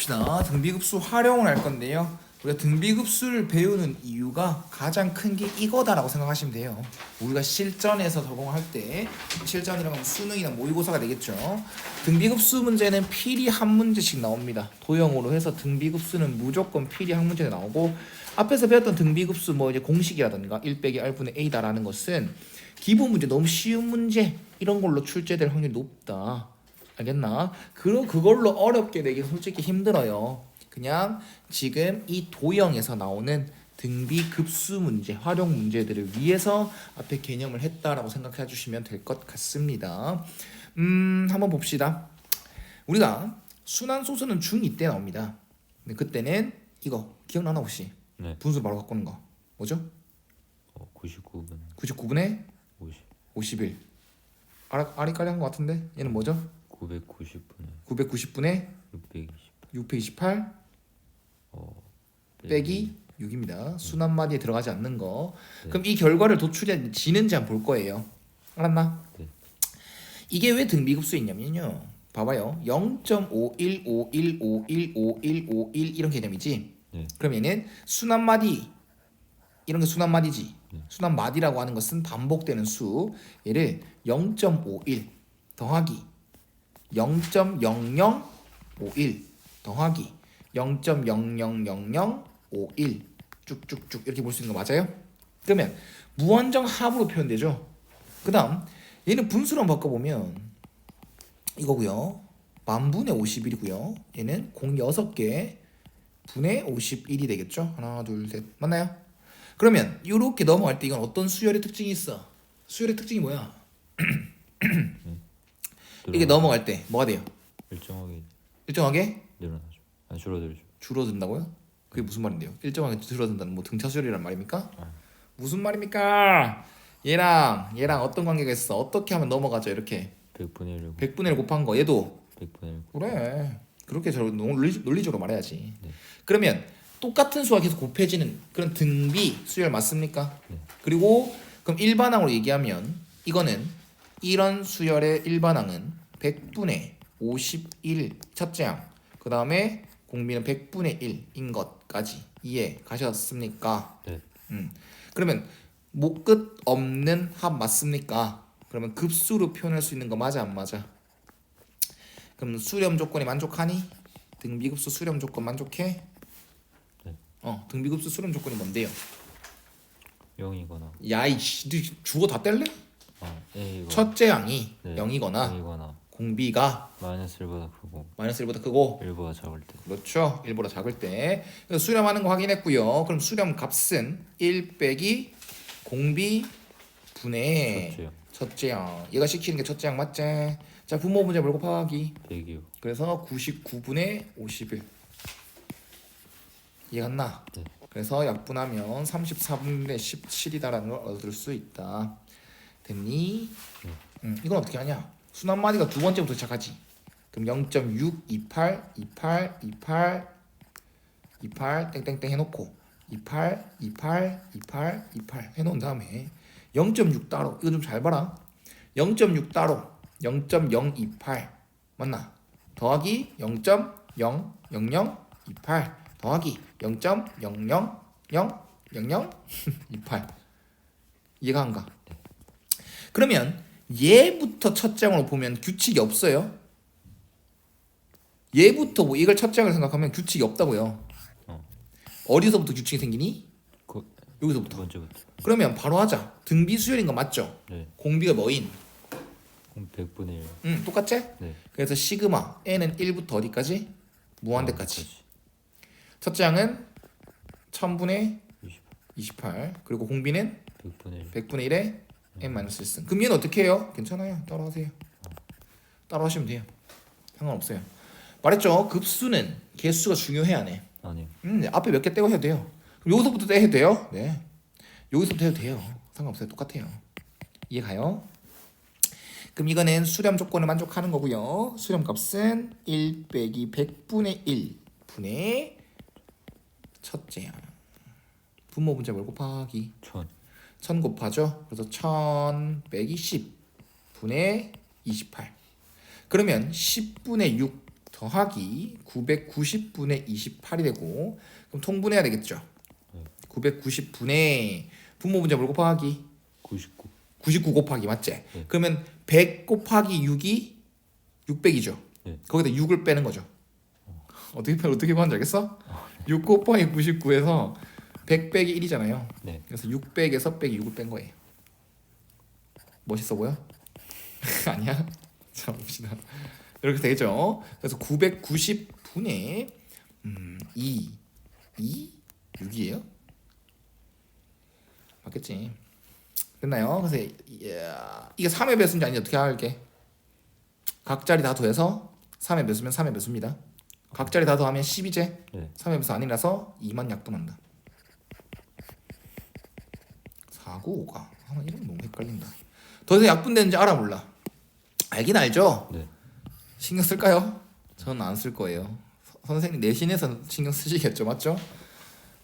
봅시다. 등비급수 활용을 할 건데요. 우리가 등비급수를 배우는 이유가 가장 큰 게 이거다라고 생각하시면 돼요. 우리가 실전에서 적용할 때, 실전이라고 하면 수능이나 모의고사가 되겠죠. 등비급수 문제는 필히 한 문제씩 나옵니다. 도형으로 해서 등비급수는 무조건 필히 한 문제가 나오고, 앞에서 배웠던 등비급수 뭐 이제 공식이라든가 1 빼기 r분의 a다라는 것은 기본 문제, 너무 쉬운 문제 이런 걸로 출제될 확률이 높다. 알겠나? 그걸로 어렵게 내기 솔직히 힘들어요. 그냥 지금 이 도형에서 나오는 등비 급수 문제, 활용 문제들을 위해서 앞에 개념을 했다라고 생각해 주시면 될 것 같습니다. 한번 봅시다. 우리가 순환소수는 중2 때 나옵니다. 근데 그때는 이거 기억나나 혹시? 네. 분수 바로 바꾸는 거 뭐죠? 99분 99분의 50 51. 아리까리 한 것 같은데 얘는 뭐죠? 990분에 990분의 620 628 빼기 6입니다. 순환마디에 들어가지 않는 거. 네. 그럼 이 결과를 도출해지는지 한번 볼 거예요. 알았나? 네. 이게 왜 등비급수있냐면요. 봐봐요. 0.5151515151 이런 개념이지. 네. 그럼 얘는 순환마디 이런 게 순환마디지. 네. 순환마디라고 하는 것은 반복되는 수. 얘를 0.51 더하기 0.0051 더하기 0.000051 쭉쭉쭉 이렇게 볼 수 있는 거 맞아요? 그러면 무한정 합으로 표현되죠. 그 다음 얘는 분수로 바꿔보면 이거고요. 만분의 51이고요. 얘는 공 6개 분의 51이 되겠죠. 하나 둘 셋 맞나요? 그러면 이렇게 넘어갈 때 이건 어떤 수열의 특징이 있어? 수열의 특징이 뭐야? 이게 넘어갈 때 뭐가 돼요? 일정하게 늘어나죠. 아니 줄어들죠. 줄어든다고요? 그게 무슨 말인데요? 일정하게 줄어든다는 뭐 등차 수열이란 말입니까? 무슨 말입니까? 얘랑 어떤 관계가 있어? 어떻게 하면 넘어가죠? 이렇게 100분의 1 100분의 1 곱한 거 얘도 100분의 1 그래 그렇게 논리적으로 말해야지. 네. 그러면 똑같은 수와 계속 곱해지는 그런 등비 수열 맞습니까? 네. 그리고 그럼 일반항으로 얘기하면 이거는 이런 수열의 일반항은 100분의 51 첫째 항, 그 다음에 공비는 100분의 1인 것까지 이해 가셨습니까? 네. 그러면 목끝 없는 합 맞습니까? 그러면 급수로 표현할 수 있는 거 맞아 안 맞아? 그럼 수렴 조건이 만족하니? 등비급수 수렴 조건 만족해? 네. 등비급수 수렴 조건이 뭔데요? 0이거나 야이씨, 너 주어 다 뗄래? A가 첫째 항이 네. 0이거나 0이거나 공비가 마이너스 1보다 크고 마이너스 1보다 크고 1보다 작을 때 그렇죠. 1보다 작을 때 그래서 수렴하는 거 확인했고요. 그럼 수렴 값은 1 빼기 공비 분의 첫째요. 첫째 항. 얘가 시키는 게 첫째 항 맞지? 자, 분모 분자 뭘 곱하기. 100이요. 그래서 99분의 51. 이해갔나? 네. 그래서 약분하면 34분의 17이다라는 걸 얻을 수 있다. 됐니? 이건 어떻게 하냐? 순환마디가 두 번째부터 시작하지. 그럼 0.628 28 28 28 땡땡땡 해놓고 28 28 28 28 해놓은 다음에 0.6 따로 이거 좀 잘 봐라. 0.6 따로 0.028 맞나? 더하기 0.00028 더하기 0.0000028 이해가 안 가? 그러면 얘부터 첫째 항으로 보면 규칙이 없어요. 얘부터 뭐 이걸 첫째 항을 생각하면 규칙이 없다고요. 어디서부터 규칙이 생기니? 여기서부터. 번째부터. 그러면 바로 하자. 등비 수열인 거 맞죠? 네. 공비가 뭐인? 그럼 100분의 1. 똑같지? 네. 그래서 시그마 n은 1부터 어디까지? 무한대까지. 첫째 항은 1000분의 28 그리고 공비는 100분의 1. 100분의 1에 n-1승. 그럼 얘는 어떻게 해요? 괜찮아요. 따라하세요. 따라하시면 돼요. 상관없어요. 말했죠. 급수는 개수가 중요해 안 해? 아니요. 앞에 몇 개 떼고 해도 돼요. 그럼 여기서부터 해도 돼요? 네. 여기서부터 해도 돼요. 상관없어요. 똑같아요. 이해 가요? 그럼 이거는 수렴 조건을 만족하는 거고요. 수렴 값은 1 빼기 100분의 1 분의 첫째 항. 분모 분자 뭘 곱하기? 1000 곱하죠. 그래서 1000 빼기 10 분의 28. 그러면 10분의 6 더하기 990분의 28이 되고 그럼 통분해야 되겠죠. 990분의 분모 분자물 곱하기 99. 99 곱하기 맞지? 그러면 100 곱하기 6이 600이죠. 네. 거기다 6을 빼는 거죠. 어떻게 하는지 알겠어? 6 곱하기 99에서 100 빼기 1이잖아요. 네. 그래서 600에서 빼기 6을 뺀 거예요. 멋있어 보여? 아니야? 자 봅시다. 이렇게 되죠. 그래서 990분의 2 6이에요? 맞겠지? 됐나요? 그래서 이게 3의 배수인지 아닌지 어떻게 알게? 각자리 다 더해서 3의 배수면 3의 배수입니다. 각자리 다 더하면 10이제 네. 3의 배수 아니라서 2만 약분한다. 495가 이름 너무 헷갈린다. 더 이상 약분되는지 알아 몰라? 알긴 알죠? 네. 신경 쓸까요? 저는 안 쓸 거예요. 선생님 내신에서 신경 쓰시겠죠, 맞죠?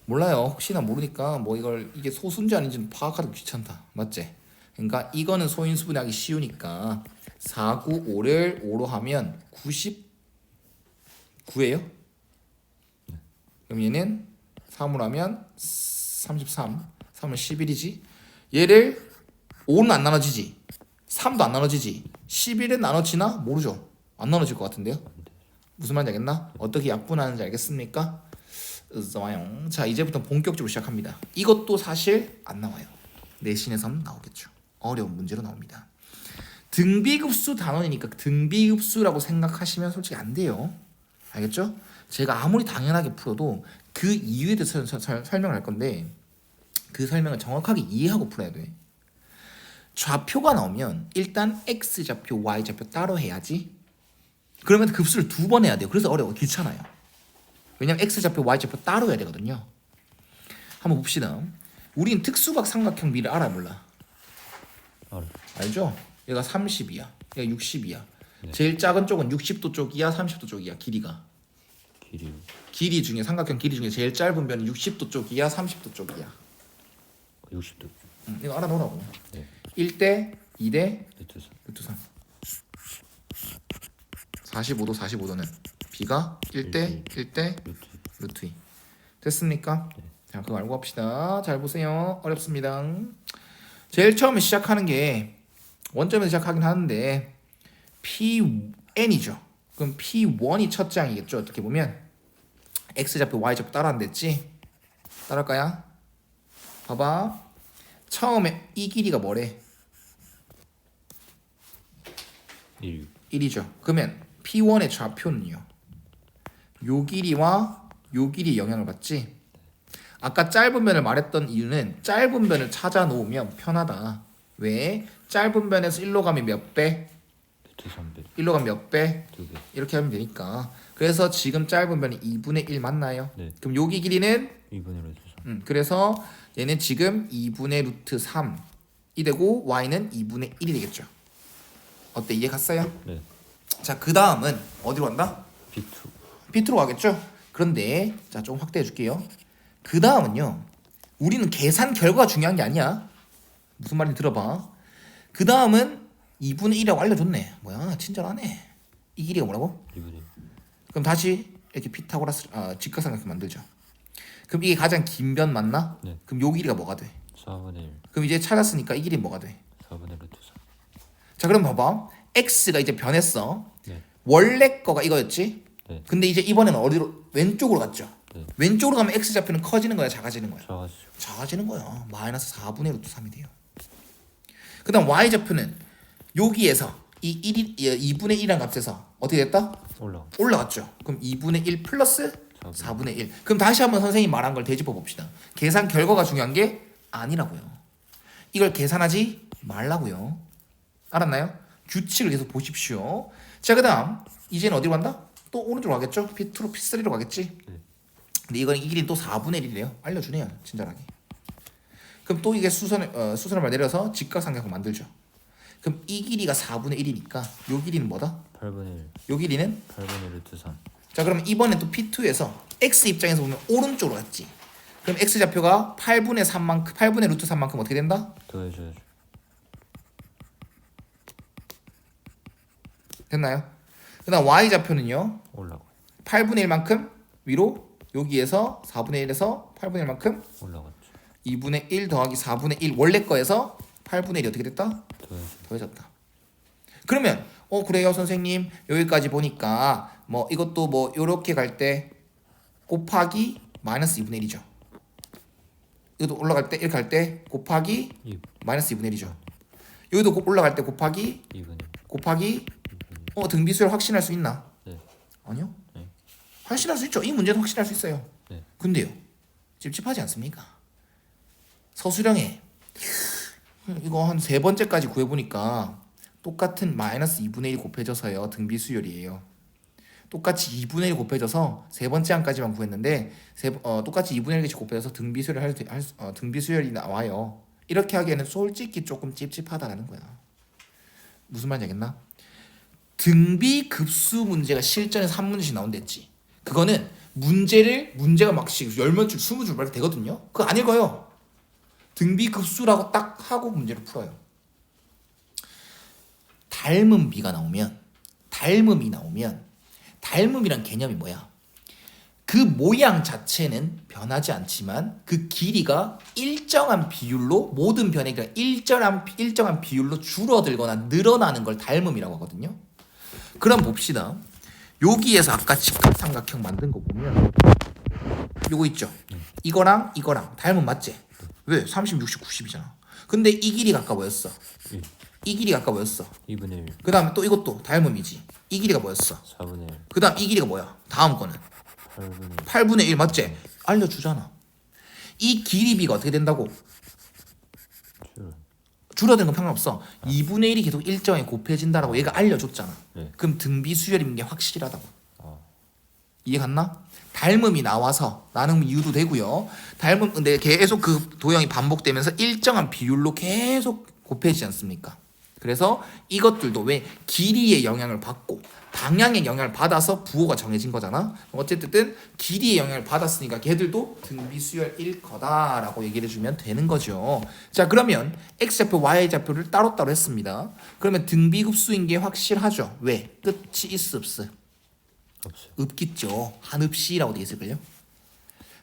몰라요. 혹시나 모르니까 뭐 이게 소수인지 아닌지는 파악하기 귀찮다, 맞지? 그러니까 이거는 소인수분해하기 쉬우니까 495를 5로 하면 99예요. 그럼 얘는 3으로 하면 33, 3은 11이지. 얘를 5는 안 나눠지지, 3도 안 나눠지지, 11은 나눠지나? 모르죠. 안 나눠질 것 같은데요. 무슨 말인지 알겠나? 어떻게 약분하는지 알겠습니까? 좋아요. 자 이제부터 본격적으로 시작합니다. 이것도 사실 안 나와요. 내신에서는 나오겠죠. 어려운 문제로 나옵니다. 등비급수 단원이니까 등비급수라고 생각하시면 솔직히 안 돼요. 알겠죠? 제가 아무리 당연하게 풀어도 그 이유에 대해서 설명을 할 건데 그 설명을 정확하게 이해하고 풀어야 돼. 좌표가 나오면 일단 x좌표, y좌표 따로 해야지. 그러면 급수를 2번 해야 돼요. 그래서 어려워, 귀찮아요. 왜냐면 x좌표, y좌표 따로 해야 되거든요. 한번 봅시다. 우린 특수각 삼각형 미를 알아 몰라? 알죠? 얘가 30이야, 얘가 60이야. 네. 제일 작은 쪽은 60도 쪽이야, 30도 쪽이야, 길이가. 길이 중에 삼각형 길이 중에 제일 짧은 변은 60도 쪽이야, 30도 쪽이야. 60도. 이거 알아놓으라고. 네. 1대 2대 루트 3. 45도 45도는 b가 1대 1대 루트 2. 됐습니까? 네. 자, 그거 알고 갑시다. 잘 보세요. 어렵습니다. 제일 처음에 시작하는 게 원점에서 시작하긴 하는데 Pn이죠. 그럼 P1이 첫 장이겠죠. 어떻게 보면 X좌표 Y좌표 따라 안 됐지? 따라할까요? 봐봐. 처음에 이 길이가 뭐래? 1이죠. 그러면 P1의 좌표는요, 요 길이와 요 길이 영향을 받지. 아까 짧은 변을 말했던 이유는 짧은 변을 찾아 놓으면 편하다. 왜? 짧은 변에서 1로 가면 몇 배? 루트 3배. 1로 가면 몇 배? 2배. 이렇게 하면 되니까. 그래서 지금 짧은 변이 2분의 1 맞나요? 네. 그럼 여기 길이는 2분의 루트 3. 그래서 얘는 지금 2분의 루트 3이 되고 y는 2분의 1이 되겠죠. 어때? 이해 갔어요? 네. 자, 그 다음은 어디로 간다? B2. P2로 가겠죠? 그런데 자, 좀 확대해 줄게요. 그 다음은요, 우리는 계산 결과가 중요한 게 아니야. 무슨 말인지 들어봐. 그 다음은 2분의 1이라고 알려줬네. 뭐야, 친절하네. 이 길이가 뭐라고? 2분의 1. 그럼 다시 이렇게 피타고라스 직각삼각형 만들죠. 그럼 이게 가장 긴 변 맞나? 네. 그럼 요 길이가 뭐가 돼? 4분의 1. 그럼 이제 찾았으니까 이 길이 뭐가 돼? 4분의 루트 3. 자, 그럼 봐봐. x가 이제 변했어. 네. 원래 거가 이거였지? 네. 근데 이제 이번에는 어디로? 왼쪽으로 갔죠. 네. 왼쪽으로 가면 x 좌표는 커지는 거야, 작아지는 거야? 작아지죠. 작아지는 거야. 마이너스 4분의 루트 3이 돼요. 그 다음 y 좌표는 여기에서 이 2분의 1이라는 값에서 어떻게 됐다? 올라갔죠. 그럼 2분의 1 플러스 4분의 1. 그럼 다시 한번 선생님이 말한 걸 되짚어 봅시다. 계산 결과가 중요한 게 아니라고요. 이걸 계산하지 말라고요. 알았나요? 규칙을 계속 보십시오. 자, 그 다음 이제는 어디로 간다? 또 오른쪽으로 가겠죠? P2로 P3로 가겠지? 네. 근데 이거는 이 길이는 또 4분의 1이래요. 알려주네요, 친절하게. 그럼 또 이게 수선을 내려서 직각삼각형 만들죠. 그럼 이 길이가 4분의 1이니까 요 길이는 뭐다? 8분의 1. 요 길이는? 8분의 루트 3. 자, 그러면 이번엔 또 P2에서 X 입장에서 보면 오른쪽으로 갔지. 그럼 X 좌표가 8분의 3만큼 8분의 루트 3만큼 어떻게 된다? 더해줘야죠. 됐나요? 그다음 y좌표는요. 올라가요. 8분의 1만큼 위로 여기에서 4분의 1에서 8분의 1만큼 올라갔죠. 2분의 1 더하기 4분의 1 원래 거에서 8분의 1이 어떻게 됐다? 더해서 더해졌다. 그러면 그래요 선생님 여기까지 보니까 뭐 이것도 뭐 요렇게 갈 때 곱하기 마이너스 2분의 1이죠. 이것도 올라갈 때 이렇게 할 때 곱하기 2, 마이너스 2분의 1이죠. 여기도 올라갈 때 곱하기 2분의 곱하기 등비수열 확신할 수 있나? 네. 아니요. 네. 확신할 수 있죠. 이 문제도 확신할 수 있어요. 네. 근데요. 찝찝하지 않습니까? 서술형에 이거 한 세 번째까지 구해보니까 똑같은 마이너스 2분의 1 곱해져서요. 등비수열이에요. 똑같이 2분의 1 곱해져서 세 번째 항까지만 구했는데 똑같이 2분의 1씩 곱해져서 등비수열이 나와요. 이렇게 하기에는 솔직히 조금 찝찝하다라는 거야. 무슨 말인지 알겠나? 등비급수 문제가 실전에서 한 문제씩 나온댔지. 그거는 문제가 막 10몇 줄, 20줄 이렇게 되거든요. 그거 안 읽어요. 등비급수라고 딱 하고 문제를 풀어요. 닮음이 나오면 닮음이란 개념이 뭐야? 그 모양 자체는 변하지 않지만 그 길이가 일정한 비율로 모든 변의 길이가 일정한 비율로 줄어들거나 늘어나는 걸 닮음이라고 하거든요. 그럼 봅시다. 여기에서 아까 직각삼각형 만든 거 보면 요거 있죠. 이거랑 닮음 맞지? 왜? 30, 60, 90이잖아. 근데 이 길이가 아까 뭐였어? 1, 이 길이가 아까 뭐였어? 2분의 1, 그 다음에 또 이것도 닮음이지. 이 길이가 뭐였어? 4분의 1, 그 다음 이 길이가 뭐야? 다음 거는 8분의 1, 8분의 1 맞지? 알려주잖아. 이 길이비가 어떻게 된다고? 줄어드는 건 상관없어. 2분의 1이 계속 일정에 곱해진다라고 얘가 알려줬잖아. 네. 그럼 등비수열인 게 확실하다고. 어, 이해 갔나? 닮음이 나와서 나는 이유도 되고요. 닮음 근데 계속 그 도형이 반복되면서 일정한 비율로 계속 곱해지지 않습니까? 그래서 이것들도 왜 길이의 영향을 받고 방향의 영향을 받아서 부호가 정해진 거잖아. 어쨌든 길이의 영향을 받았으니까 걔들도 등비수열일 거다라고 얘기를 해주면 되는 거죠. 자 그러면 x좌표 y좌표를 따로따로 했습니다. 그러면 등비급수인 게 확실하죠. 왜? 끝이 있어 없어? 없어요. 없겠죠. 한읍시라고 되어 있을걸요.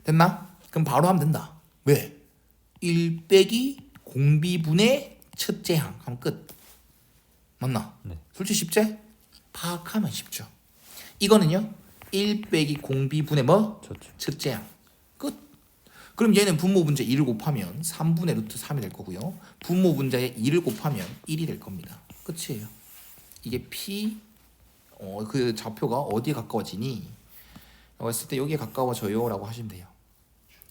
됐나? 그럼 바로 하면 된다. 왜? 1 빼기 공비분의 첫째 항 하면 끝. 맞나? 네. 솔직히 쉽지? 파악하면 쉽죠. 이거는요. 1 빼기 공비분의 뭐? 첫째. 첫째 항. 끝. 그럼 얘는 분모 분자에 2를 곱하면 3분의 루트 3이 될 거고요. 분모 분자에 2를 곱하면 1이 될 겁니다. 끝이에요. 이게 P 그 좌표가 어디에 가까워지니? 라고 했을 때 여기에 가까워져요 라고 하시면 돼요.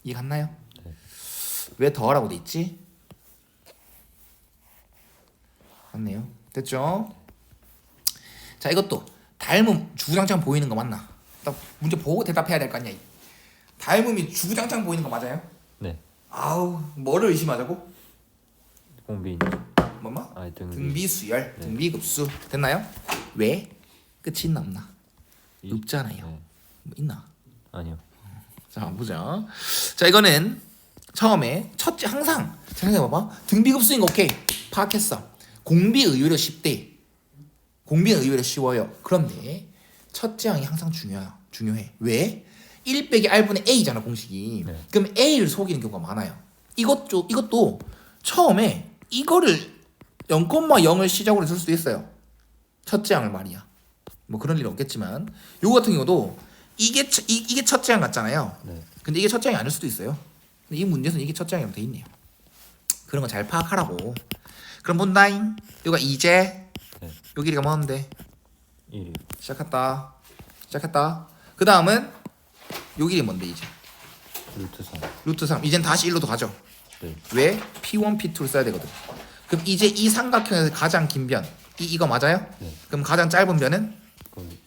이해 갔나요? 네. 왜 더하라고 돼 있지? 맞네요. 됐죠? 자 이것도 닮음 주구장창 보이는 거 맞나? 딱 문제 보고 대답해야 될 거 아니야. 닮음이 주구장창 보이는 거 맞아요? 네. 아우 뭐를 의심하자고? 공비 뭐뭐? 아니 등비수열, 네. 등비급수 됐나요? 왜? 끝이 있나 없나? 이- 없잖아요. 네. 뭐 있나? 아니요. 자 보자. 자 이거는 처음에 첫째 항상 생각해봐봐. 등비급수인 거 오케이 파악했어. 공비 의외로 쉽대. 공비는 의외로 쉬워요. 그런데 첫째 항이 항상 중요해. 왜? 1 빼기 r분의 a잖아 공식이. 네. 그럼 a를 속이는 경우가 많아요. 이것도 처음에 이거를 0,0을 시작으로 쓸 수도 있어요. 첫째 항을 말이야. 뭐 그런 일 없겠지만 요거 같은 경우도 이게 첫째 항 같잖아요. 네. 근데 이게 첫째 항이 아닐 수도 있어요. 근데 이 문제에서는 이게 첫째 항이라고 돼 있네요. 그런 거 잘 파악하라고. 그럼 본다잉. 요가 이제 네. 요 길이가 뭐는데 1이 시작했다. 그 다음은 요 길이 뭔데 이제 루트 3. 루트 3. 이젠 다시 1로 더 가죠. 네. 왜? P1, P2를 써야 되거든. 그럼 이제 이 삼각형에서 가장 긴 변 이거 맞아요? 네. 그럼 가장 짧은 변은 거기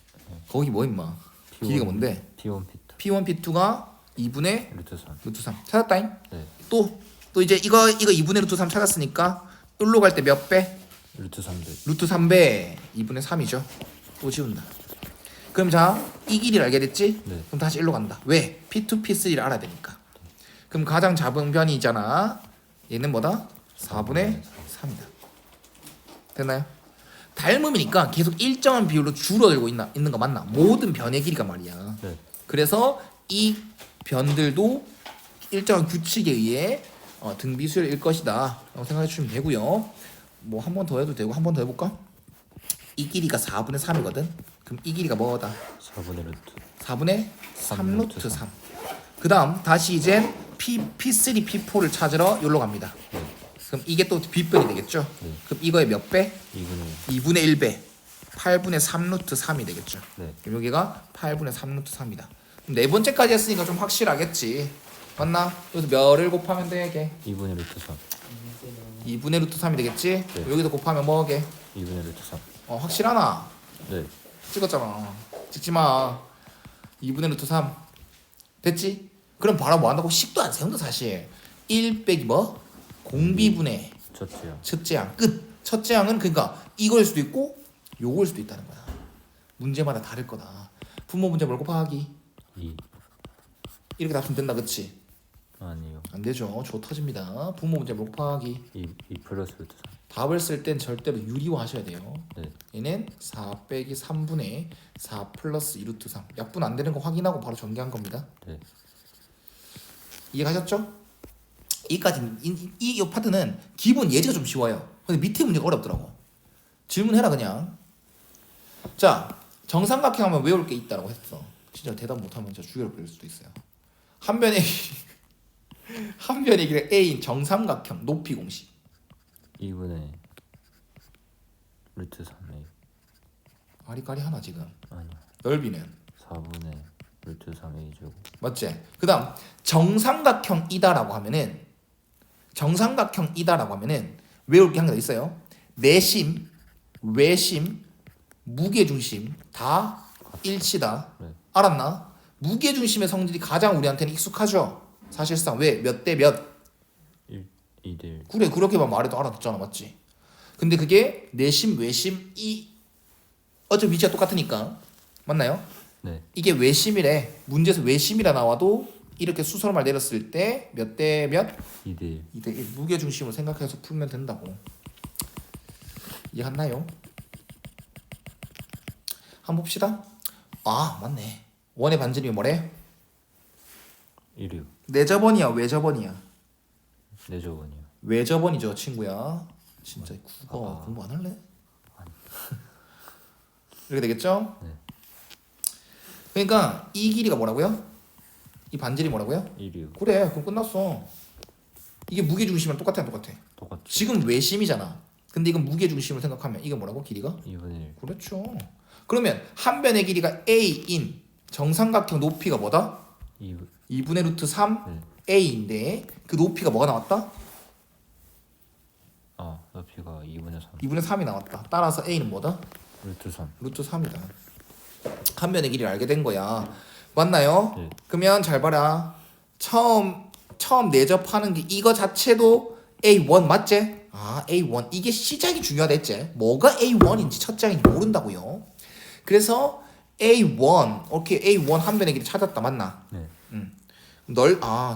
거기 뭐 임마 길이가 뭔데? P1, P2. P1, P2가 2분의 루트 3. 루트 3 찾았다잉? 네. 또 이제 이거 2분의 루트 3 찾았으니까 1로 갈 때 몇 배? 루트 3배. 루트 3배 2분의 3이죠. 또 지운다. 그럼 자, 이 길이를 알게 됐지? 네. 그럼 다시 1로 간다. 왜? P2, P3를 알아야 되니까. 그럼 가장 작은 변이잖아. 얘는 뭐다? 4분의 3이다. 됐나요? 닮음이니까 계속 일정한 비율로 줄어들고 있는 거 맞나? 모든 변의 길이가 말이야. 네. 그래서 이 변들도 일정한 규칙에 의해 등비수열일 것이다 라고 생각해 주시면 되고요. 뭐 한 번 더 해도 되고 한 번 더 해볼까? 이 길이가 4분의 3이거든. 그럼 이 길이가 뭐다? 4분의 루트 4분의 3 루트 3. 그 다음 다시 이제 P3, P4를 찾으러 여기로 갑니다. 네. 그럼 이게 또 빗변이 되겠죠? 네. 그럼 이거의 몇 배? 2분의 2분의 1배. 8분의 3 루트 3이 되겠죠? 네. 그럼 여기가 8분의 3 루트 3이다. 네 번째까지 했으니까 좀 확실하겠지. 맞나? 여기서 몇을 곱하면 돼? 이게 2분의 루트 3 2분의 루트 3이 되겠지? 네. 여기서 곱하면 뭐게? 2분의 루트 3 확실하나? 네. 찍었잖아. 찍지 마. 2분의 루트 3 됐지? 그럼 바로 뭐 한다고? 식도 안 세운다 사실. 1 빼기 뭐? 공비분의 첫째야 첫째 항 끝. 첫째 항은 그러니까 이거일 수도 있고 요거일 수도 있다는 거야. 문제마다 다를 거다. 분모 문제 뭘 곱하기? 2 이렇게 답하면 된다, 그치? 아니요 안 되죠. 조 터집니다. 분모 문제 뭘 곱하기? 2 플러스 루트 3 답을 쓸 땐 절대로 유리화 하셔야 돼요. 네. 얘는 4 빼기 3분의 4 플러스 2루트 3. 약분 안 되는 거 확인하고 바로 전개한 겁니다. 네. 이해가셨죠? 이까지 이 파트는 기본 예제가 좀 쉬워요. 근데 밑에 문제가 어렵더라고. 질문해라 그냥. 자, 정삼각형 하면 외울 게 있다라고 했어. 진짜 대답 못하면 진짜 죽여를 버릴 수도 있어요. 한 변의 한 변의 길이 A인 정삼각형 높이 공식. 2분의 루트 3A 아리까리 하나 지금. 아니요 넓이는 4분의 루트 3A 제곱 맞지? 그다음 정삼각형이다라고 하면은 외울 게 한 개 있어요. 내심, 외심, 무게중심 다 일치다. 네. 알았나? 무게중심의 성질이 가장 우리한테는 익숙하죠. 사실상 왜? 몇 대 몇? 2대 1 그래 그렇게만 말해도 알아듣잖아, 맞지? 근데 그게 내심, 외심 이 어차피 위치가 똑같으니까 맞나요? 네. 이게 외심이래. 문제에서 외심이라 나와도 이렇게 수설말 내렸을 때 몇 대 몇? 2대 1 2대 1 무게중심을 생각해서 풀면 된다고. 이해갔나요? 한번 봅시다. 아 맞네. 원의 반지름이 뭐래? 1이요 내저번이야 외저번이야? 내저번이요 외저번이죠 친구야. 진짜 국어 아. 공부 안 할래? 이렇게 되겠죠? 네. 그러니까 이 길이가 뭐라고요? 이 반지름이 뭐라고요? 1이요 그래 그럼 끝났어. 이게 무게중심이랑 똑같아 안 똑같아? 똑같죠 지금 외심이잖아. 근데 이건 무게중심을 생각하면 이게 뭐라고? 길이가? 2분의 1 그렇죠. 그러면 한 변의 길이가 A인 정삼각형 높이가 뭐다? 2분의 루트 3 네. A인데 그 높이가 뭐가 나왔다? 아 높이가 2분의 3 2분의 3이 나왔다. 따라서 A는 뭐다? 루트 3 루트 3이다. 한 변의 길이를 알게 된 거야. 맞나요? 네. 그러면 잘 봐라. 처음 내접하는 게 이거 자체도 A1 맞지? 아 A1 이게 시작이 중요하다 했지? 뭐가 A1인지 첫 장인지 모른다고요. 그래서 A1 오케이 A1 한 변의 길이 찾았다 맞나? 네.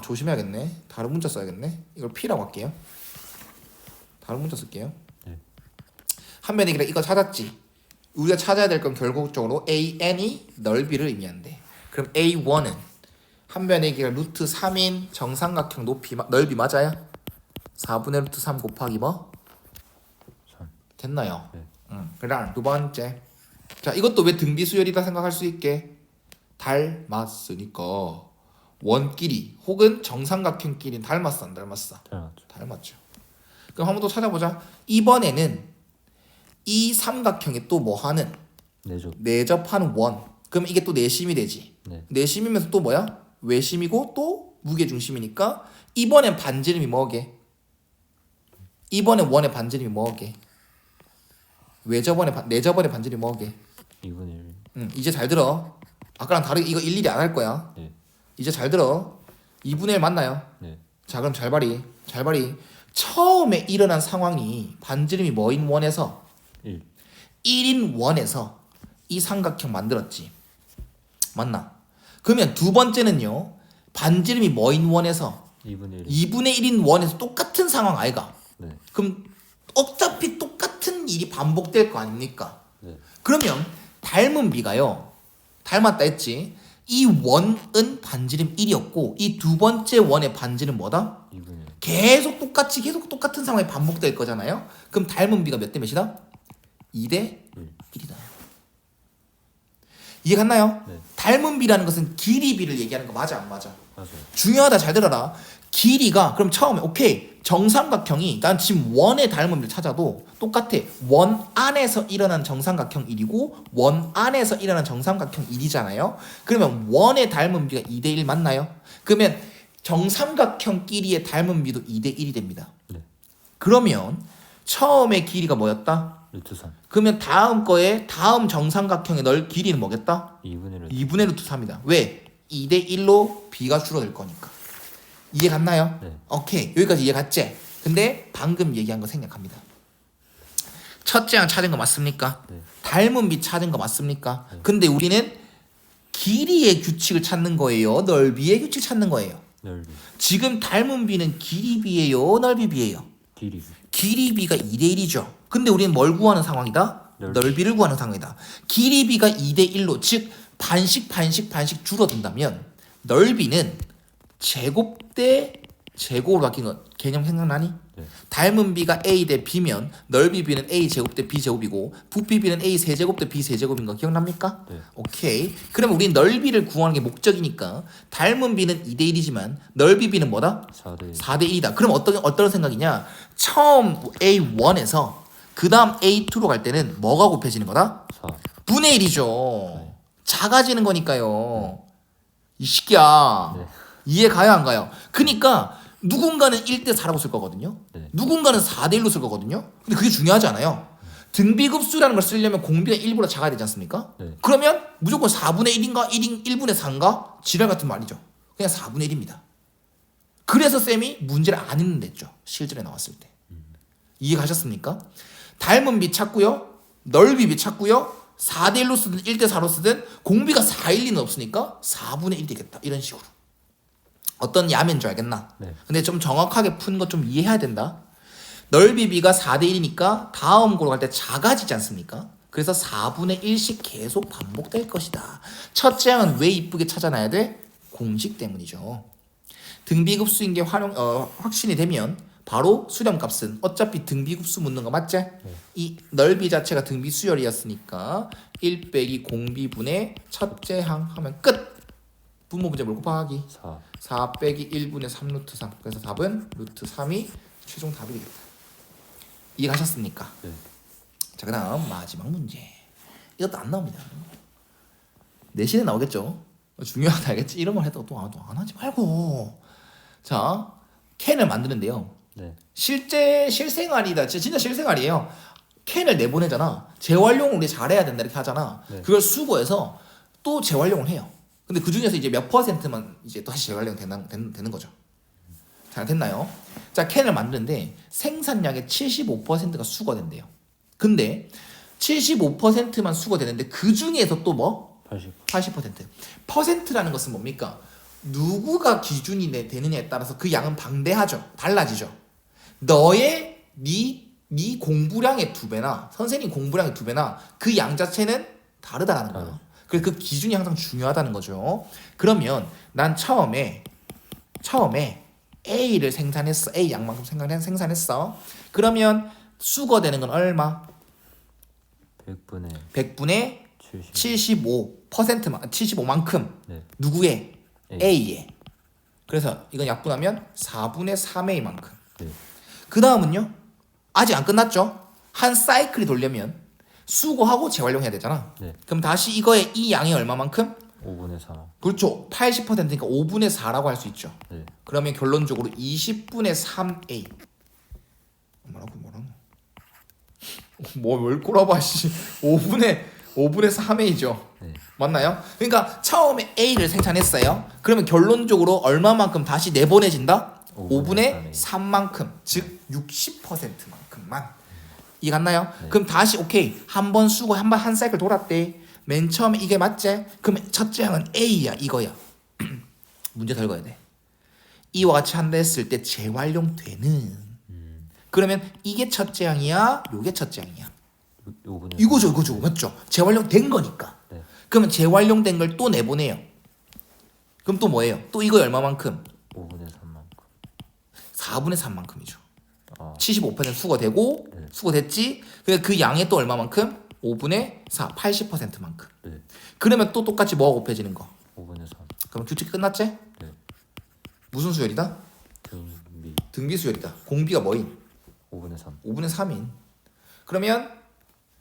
조심해야겠네. 다른 문자 써야겠네. 이걸 P라고 할게요. 다른 문자 쓸게요. 네. 한 변의 길이 이거 찾았지. 우리가 찾아야 될 건 결국적으로 AN이 넓이를 의미한대. 그럼 A1은 한 변의 길이가 루트 3인 정삼각형 넓이 맞아요? 4분의 루트 3 곱하기 뭐? 3 됐나요? 네. 그다음 두 번째. 자 이것도 왜 등비수열이다 생각할 수 있게? 닮았으니까 원끼리 혹은 정삼각형끼리는 닮았어 안 닮았어? 닮았죠 닮았죠. 그럼 한 번 더 찾아보자. 이번에는 이 삼각형에 또 뭐 하는? 내접 내접하는 원. 그럼 이게 또 내심이 되지. 네. 내심이면서 또 뭐야? 외심이고 또 무게중심이니까 이번엔 반지름이 뭐게? 이번엔 원의 반지름이 뭐게? 내저번의 반지름이 뭐게? 2분의 1 이제 잘 들어. 아까랑 다르게 이거 일일이 안 할 거야. 네. 이제 잘 들어. 2분의 1 맞나요? 네. 자 그럼 잘 봐리. 처음에 일어난 상황이 반지름이 뭐인 원에서 1 1인 원에서 이 삼각형 만들었지. 맞나? 그러면 두 번째는요. 반지름이 뭐인 원에서 2분의 1 2분의 1인 원에서 똑같은 상황 아이가? 네. 그럼 어차피 똑같은 일이 반복될 거 아닙니까? 네. 그러면 닮은 비가요. 닮았다 했지. 이 원은 반지름 1이었고 이 두 번째 원의 반지름 뭐다? 2분의 1. 계속 똑같은 상황이 반복될 거잖아요. 그럼 닮은 비가 몇 대 몇이다? 2대 1이다. 이해 갔나요? 네. 닮은 비라는 것은 길이 비를 얘기하는 거 맞아 안 맞아? 맞아요. 중요하다. 잘 들어라. 길이가 그럼 처음에 오케이 정삼각형이 난 지금 원의 닮은 비를 찾아도 똑같아. 원 안에서 일어난 정삼각형 1이고 원 안에서 일어난 정삼각형 1이잖아요. 그러면 원의 닮은 비가 2대 1 맞나요? 그러면 정삼각형끼리의 닮은 비도 2대 1이 됩니다. 네. 그러면 처음에 길이가 뭐였다? 루트 3. 그러면 다음 거에 다음 정삼각형의 길이는 뭐겠다? 2분의 루트. 2분의 루트 3이다. 왜? 2대 1로 b가 줄어들 거니까. 이해 갔나요? 네. 오케이. 여기까지 이해 갔지? 근데 방금 얘기한 거 생략합니다. 첫째 항 찾은 거 맞습니까? 네. 닮은 비 찾은 거 맞습니까? 네. 근데 우리는 길이의 규칙을 찾는 거예요? 넓이의 규칙 찾는 거예요? 넓이. 지금 닮은 비는 길이 비예요? 넓이 비예요? 길이. 길이 비가 2대 1이죠. 근데 우리는 뭘 구하는 상황이다? 넓이를 구하는 상황이다. 길이 비가 2대 1로 즉 반씩 줄어든다면 넓이는 제곱 대 제곱으로 바뀐 거 개념 생각나니? 네. 닮은 비가 a 대 b면 넓이 b는 a 제곱 대 b 제곱이고 부피 b는 a 세제곱 대 b 세제곱인 거 기억납니까? 네. 오케이. 그러면 우리는 넓이를 구하는 게 목적이니까 닮은 비는 2대 1이지만 넓이 b는 뭐다? 4대 4대 1이다. 그럼 어떤 생각이냐? 처음 A1에서 그 다음 A2로 갈 때는 뭐가 곱해지는 거다? 4. 분의 1이죠. 작아지는 거니까요. 이 새끼야. 네. 이해 가요 안 가요? 그니까 누군가는 1대 4라고 쓸 거거든요. 네. 누군가는 4대 1로 쓸 거거든요. 근데 그게 중요하지 않아요. 등비급수라는 걸 쓰려면 공비가 1보다 작아야 되지 않습니까? 네. 그러면 무조건 4분의 1인가 1분의 4인가? 지랄 같은 말이죠. 그냥 4분의 1입니다. 그래서 쌤이 문제를 안 읽는댔죠. 실전에 나왔을 때. 이해 가셨습니까? 닮은 비 찾고요. 넓이 비 찾고요. 4대 1로 쓰든 1대 4로 쓰든 공비가 4, 1, 2는 없으니까 4분의 1 되겠다. 이런 식으로. 어떤 야매인 줄 알겠나? 네. 근데 좀 정확하게 푼 거 좀 이해해야 된다. 넓이 비가 4대 1이니까 다음 고로 갈 때 작아지지 않습니까? 그래서 4분의 1씩 계속 반복될 것이다. 첫째 항은 왜 이쁘게 찾아놔야 돼? 공식 때문이죠. 등비급수인 게 확신이 되면 바로 수렴값은 어차피 등비급수 묻는 거 맞지? 이 넓이 자체가 등비수열이었으니까 1 빼기 공비분의 첫째 항 하면 끝! 분모 문제 뭘 곱하기? 4. 4 빼기 1분의 3 루트 3. 그래서 답은 루트 3이 최종 답이 되겠다. 이해가셨습니까? 네. 자, 그 다음 마지막 문제. 이것도 안 나옵니다. 내신에 나오겠죠? 중요하다 알겠지? 이런 걸 해도 또 안 하지 말고. 자, 캔을 만드는데요. 네. 실생활이다. 진짜 실생활이에요. 캔을 내보내잖아. 재활용을 우리 잘해야 된다 이렇게 하잖아. 네. 그걸 수거해서 또 재활용을 해요. 근데 그 중에서 이제 몇 퍼센트만 이제 다시 재활용 되는 거죠. 잘 됐나요? 자, 캔을 만드는데 생산량의 75%가 수거된대요. 근데 75%만 수거되는데 그 중에서 또 뭐? 80%. 퍼센트라는 것은 뭡니까? 누구가 기준이 되느냐에 따라서 그 양은 방대하죠. 달라지죠. 너의 네 공부량의 2배나 선생님 공부량의 2배나 그 양 자체는 다르다라는 거예요. 그래서 그 기준이 항상 중요하다는 거죠. 그러면 난 처음에 A를 생산했어. A 양만큼 생산했어. 그러면 수거되는 건 얼마? 100분의 75%만큼 네. 누구의? A. A의. 그래서 이건 약분하면 4분의 3A만큼. 네. 그 다음은요. 아직 안 끝났죠. 한 사이클이 돌려면 수거하고 재활용해야 되잖아. 네. 그럼 다시 이거의 이 양이 얼마만큼? 5분의 4. 그렇죠. 80%니까 5분의 4라고 할 수 있죠. 네. 그러면 결론적으로 20분의 3A. 뭐라고? 뭘 꼬라봐 씨. 5분의 3A죠. 네. 맞나요? 그러니까 처음에 A를 생산했어요. 그러면 결론적으로 얼마만큼 다시 내보내진다? 5분의 3만큼, 즉 60%만큼만. 이해 갔나요? 네. 그럼 다시 오케이. 한 번 수거 한 사이클 돌았대. 맨 처음에 이게 맞지? 그럼 첫째 항은 A야 이거야. 문제 덜 거야 돼. 이와 같이 한다 했을 때 재활용되는. 그러면 이게 첫째 항이야, 요게 첫째 항이야. 5분의 이거죠. 맞죠? 재활용된 거니까. 네. 그러면 재활용된 걸 또 내보내요. 그럼 또 뭐예요? 또 이거 얼마만큼? 5분의 3만큼. 4분의 3만큼이죠. 아, 75% 수거되고 네. 수거됐지? 그러니까 그 양의 또 얼마만큼? 5분의 4, 80%만큼. 네. 그러면 또 똑같이 뭐가 곱해지는 거? 5분의 3. 그럼 규칙 끝났지? 네. 무슨 수열이다? 등비 등비 수열이다. 공비가 뭐인? 5분의 3. 5분의 3인. 그러면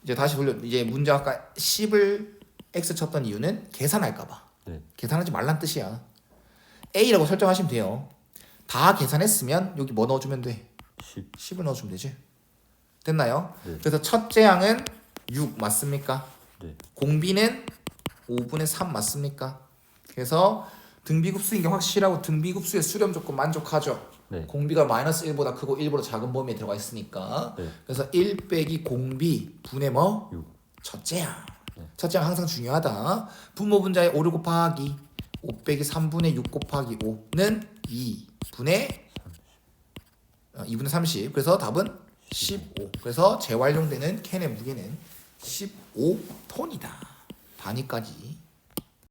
이제 다시 돌려 이제 문제 아까 10을 x 쳤던 이유는 계산할까 봐. 네. 계산하지 말란 뜻이야. a라고 설정하시면 돼요. 다 계산했으면 여기 뭐 넣어주면 돼? 10. 10을 넣어주면 되지. 됐나요? 네. 그래서 첫째 양은 6 맞습니까? 네. 공비는 5분의 3 맞습니까? 그래서 등비급수인 게 확실하고 등비급수의 수렴 조건 만족하죠. 네. 공비가 마이너스 1보다 크고 1보다 작은 범위에 들어가 있으니까. 네. 그래서 1 빼기 공비 분의 뭐? 6. 첫째 양. 네. 첫째 양 항상 중요하다. 분모 분자의 5를 곱하기 5 빼기 3분의 6 곱하기 5는 2분의 30. 그래서 답은 15. 그래서 재활용되는 캔의 무게는 15톤이다. 단위까지.